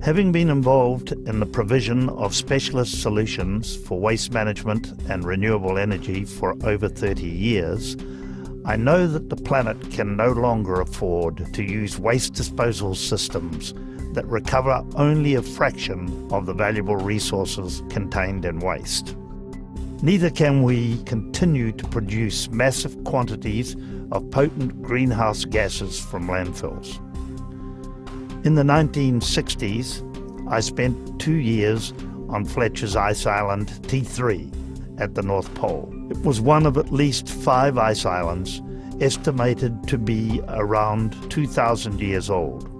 Having been involved in the provision of specialist solutions for waste management and renewable energy for over 30 years, I know that the planet can no longer afford to use waste disposal systems that recover only a fraction of the valuable resources contained in waste. Neither can we continue to produce massive quantities of potent greenhouse gases from landfills. In the 1960s, I spent 2 years on Fletcher's ice island T3 at the North Pole. It was one of at least 5 ice islands estimated to be around 2,000 years old.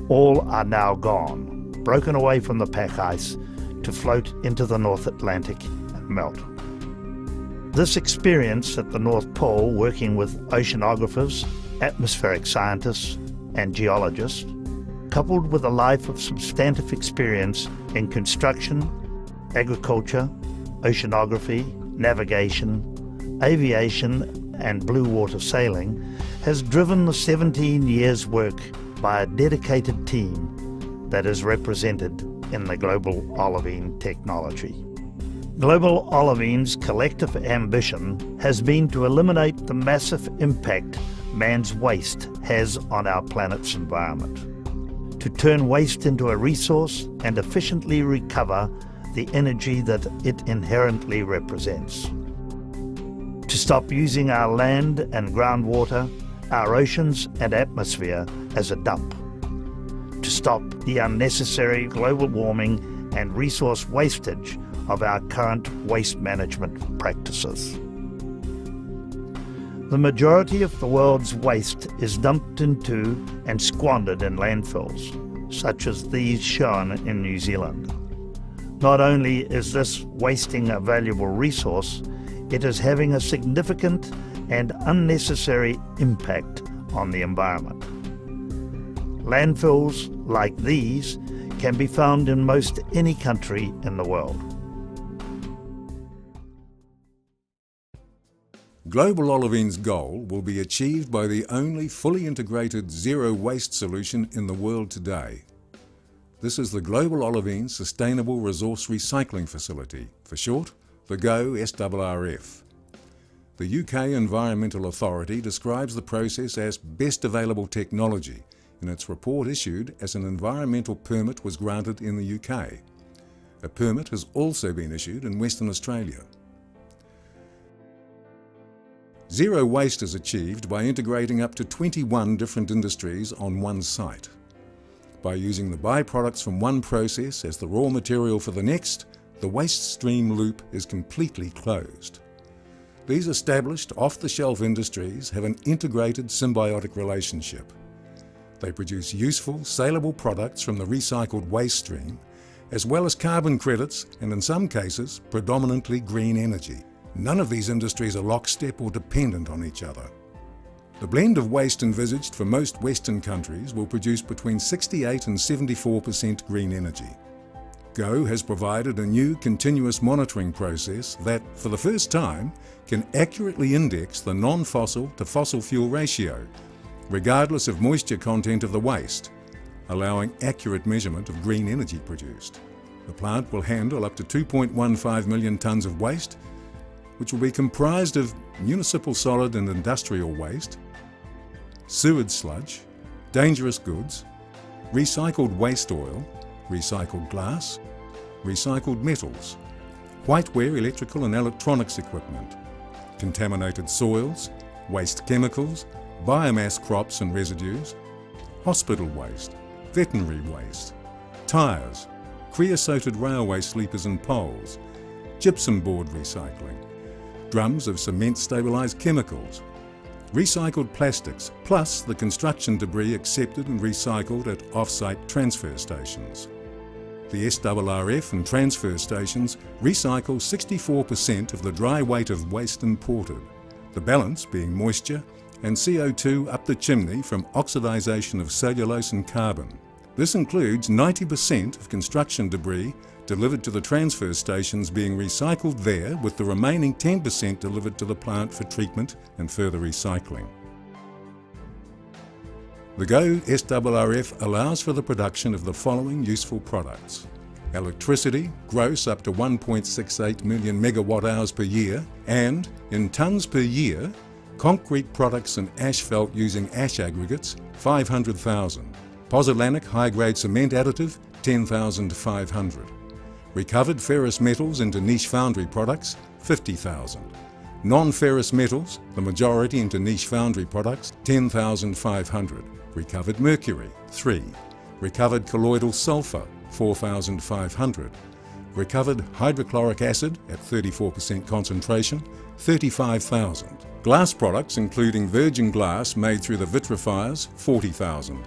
All are now gone, broken away from the pack ice to float into the North Atlantic and melt. This experience at the North Pole, working with oceanographers, atmospheric scientists and geologists, coupled with a life of substantive experience in construction, agriculture, oceanography, navigation, aviation and blue water sailing, has driven the 17 years' work by a dedicated team that is represented in the Global Olivine technology. Global Olivine's collective ambition has been to eliminate the massive impact man's waste has on our planet's environment, to turn waste into a resource and efficiently recover the energy that it inherently represents, to stop using our land and groundwater, our oceans and atmosphere as a dump, to stop the unnecessary global warming and resource wastage of our current waste management practices. The majority of the world's waste is dumped into and squandered in landfills, such as these shown in New Zealand. Not only is this wasting a valuable resource, it is having a significant and unnecessary impact on the environment. Landfills like these can be found in most any country in the world. Global Olivine's goal will be achieved by the only fully integrated zero waste solution in the world today. This is the Global Olivine Sustainable Resource Recycling Facility, for short, the GO Srrf. The UK Environmental Authority describes the process as best available technology in its report issued as an environmental permit was granted in the UK. A permit has also been issued in Western Australia. Zero waste is achieved by integrating up to 21 different industries on one site. By using the byproducts from one process as the raw material for the next, the waste stream loop is completely closed. These established off-the-shelf industries have an integrated symbiotic relationship. They produce useful, saleable products from the recycled waste stream, as well as carbon credits and, in some cases, predominantly green energy. None of these industries are lockstep or dependent on each other. The blend of waste envisaged for most Western countries will produce between 68 and 74% green energy. GO has provided a new continuous monitoring process that, for the first time, can accurately index the non-fossil to fossil fuel ratio, regardless of moisture content of the waste, allowing accurate measurement of green energy produced. The plant will handle up to 2.15 million tonnes of waste, which will be comprised of municipal solid and industrial waste, sewage sludge, dangerous goods, recycled waste oil, recycled glass, recycled metals, whiteware, electrical and electronics equipment, contaminated soils, waste chemicals, biomass crops and residues, hospital waste, veterinary waste, tyres, creosoted railway sleepers and poles, gypsum board recycling, drums of cement stabilised chemicals, recycled plastics, plus the construction debris accepted and recycled at off-site transfer stations. The Srrf and transfer stations recycle 64% of the dry weight of waste imported, the balance being moisture and CO2 up the chimney from oxidisation of cellulose and carbon. This includes 90% of construction debris delivered to the transfer stations being recycled there, with the remaining 10% delivered to the plant for treatment and further recycling. The GO Srrf allows for the production of the following useful products: electricity, gross up to 1.68 million megawatt hours per year, and, in tonnes per year, concrete products and asphalt using ash aggregates, 500,000. Pozzolanic high-grade cement additive, 10,500. Recovered ferrous metals into niche foundry products, 50,000. Non-ferrous metals, the majority into niche foundry products, 10,500. Recovered mercury, 3. Recovered colloidal sulfur, 4,500. Recovered hydrochloric acid at 34% concentration, 35,000. Glass products including virgin glass made through the vitrifiers, 40,000.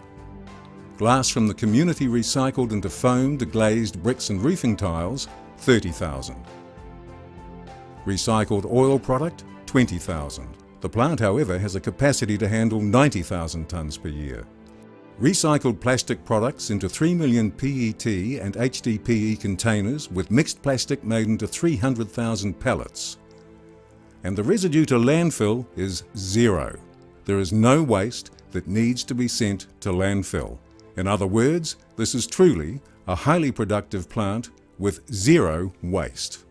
Glass from the community recycled into foamed, glazed bricks and roofing tiles, 30,000. Recycled oil product, 20,000. The plant, however, has a capacity to handle 90,000 tonnes per year. Recycled plastic products into 3 million PET and HDPE containers with mixed plastic made into 300,000 pallets. And the residue to landfill is zero. There is no waste that needs to be sent to landfill. In other words, this is truly a highly productive plant with zero waste.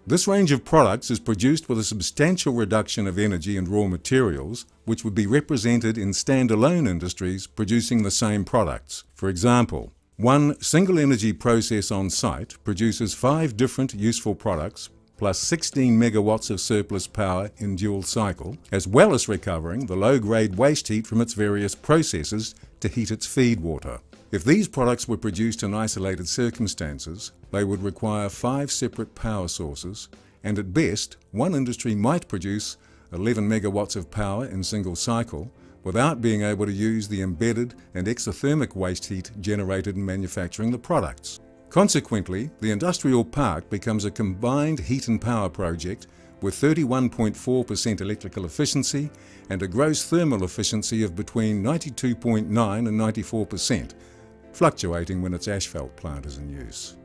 This range of products is produced with a substantial reduction of energy and raw materials, which would be represented in standalone industries producing the same products. For example, one single energy process on site produces 5 different useful products plus 16 megawatts of surplus power in dual cycle, as well as recovering the low-grade waste heat from its various processes to heat its feed water. If these products were produced in isolated circumstances, they would require 5 separate power sources, and at best, one industry might produce 11 megawatts of power in single cycle without being able to use the embedded and exothermic waste heat generated in manufacturing the products. Consequently, the industrial park becomes a combined heat and power project with 31.4% electrical efficiency and a gross thermal efficiency of between 92.9 and 94%, fluctuating when its asphalt plant is in use.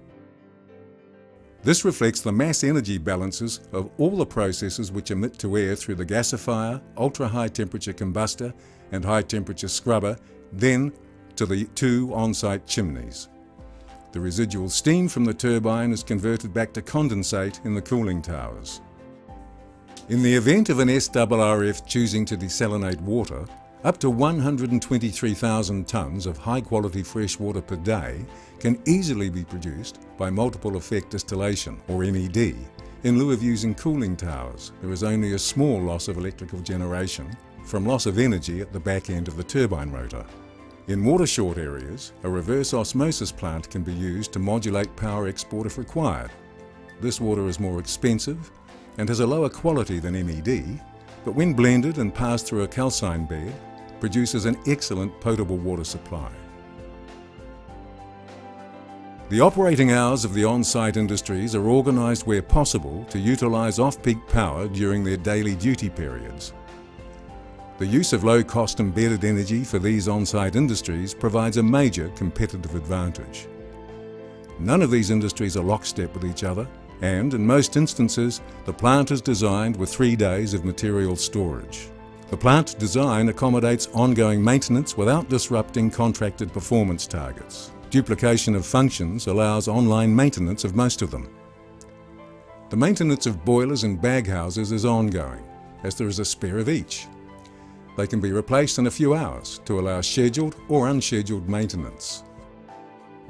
This reflects the mass energy balances of all the processes which emit to air through the gasifier, ultra-high temperature combustor and high temperature scrubber, then to the 2 on-site chimneys. The residual steam from the turbine is converted back to condensate in the cooling towers. In the event of an Srrf choosing to desalinate water, up to 123,000 tonnes of high-quality fresh water per day can easily be produced by multiple effect distillation, or MED. In lieu of using cooling towers, there is only a small loss of electrical generation from loss of energy at the back end of the turbine rotor. In water-short areas, a reverse osmosis plant can be used to modulate power export if required. This water is more expensive and has a lower quality than MED, but when blended and passed through a calcine bed, produces an excellent potable water supply. The operating hours of the on-site industries are organised where possible to utilise off-peak power during their daily duty periods. The use of low-cost embedded energy for these on-site industries provides a major competitive advantage. None of these industries are lockstep with each other, and in most instances, the plant is designed with 3 days of material storage. The plant design accommodates ongoing maintenance without disrupting contracted performance targets. Duplication of functions allows online maintenance of most of them. The maintenance of boilers and baghouses is ongoing, as there is a spare of each. They can be replaced in a few hours to allow scheduled or unscheduled maintenance.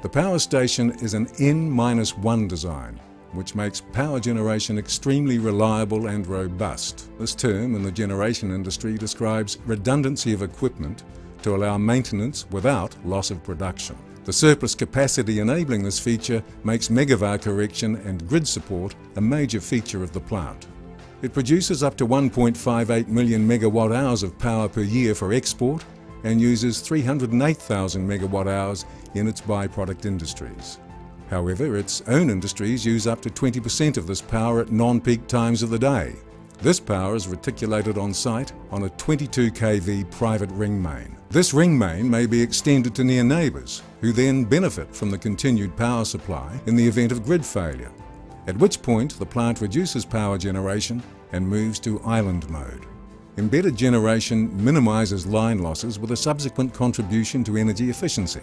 The power station is an N-1 design, which makes power generation extremely reliable and robust. This term in the generation industry describes redundancy of equipment to allow maintenance without loss of production. The surplus capacity enabling this feature makes megavar correction and grid support a major feature of the plant. It produces up to 1.58 million megawatt hours of power per year for export and uses 308,000 megawatt hours in its byproduct industries. However, its own industries use up to 20% of this power at non-peak times of the day. This power is reticulated on site on a 22 kV private ring main. This ring main may be extended to near neighbours, who then benefit from the continued power supply in the event of grid failure, at which point the plant reduces power generation and moves to island mode. Embedded generation minimises line losses with a subsequent contribution to energy efficiency.